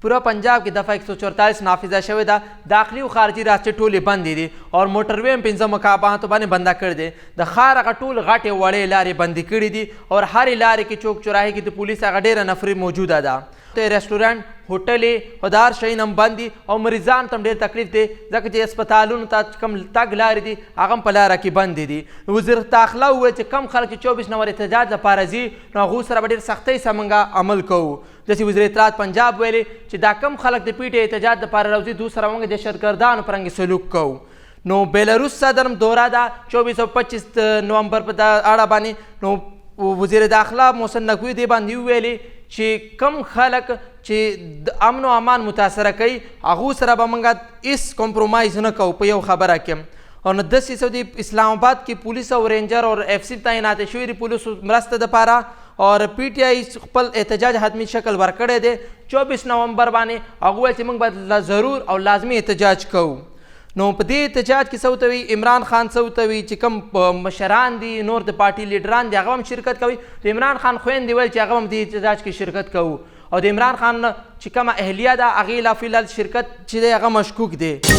پورا پنجاب کې دفعه 144 نافذه شوې ده. داخلي او خارجي راستې ټولې بندې دي او موټروې هم 15 مقاماتو باندې بنده کړی دی. د ښار هغه ټول غټې وړې لارې بندې کړي دي او هرې لارې کې چوک چوراهي کې د پولیس هغه ډېره نفري موجوده ده. ریسټورانټ هوټلې او دار شیان هم بند دي او مریضان ته هم ډېر تکلیف دی ځکه چې هسپتالونو ته کوم تګ لارې دي هغه هم په لاره کې بندې دي. وزیر داخله وویل چې کم خلک چې 24 نومبر احتجاج لپاره ځي نو هغو سره به ډېر سختۍ سره موږ عمل کوو. داسې وزیر اطلاعات پنجاب ویلي چې دا کم خلک د پی ټي احتجاج لپاره راوځي دو سره موږ دهشتګردانو په رنګ سلوک کوو. نو بیلاروس صدر هم دوره ده 24 او 25 نومبر په اړه باندې. نو وزیر داخله محسن نقوي دې باندې وویلي چې کم خلک چې د امن او امان متاثره کوي هغو سره به موږ هېڅ کمپرومایز نه کوو په یو خبره کې. او نو داسې څه د اسلام آباد کې پولیس او رینجر او اف سی تعینات شوي دي پولیسو مرسته دپاره اور پی ټي آی خپل احتجاج حتمی شکل ورکړی دی 24 نومبر باندې. هغه ویل چې موږ باید ضرور او لازمي احتجاج کوو. نو په دې احتجاج کې څه ورته وي عمران خان څه ورته وي چې کوم مشران دي نور د پارټي لیډران دي هغه هم شرکت کوي. د عمران خان خویندې ویل چې هغه هم دې احتجاج کې شرکت کوو او د عمران خان چې کومه اهلیه ده هغې لا فی الحال شرکت چې دی هغه مشکوک دی.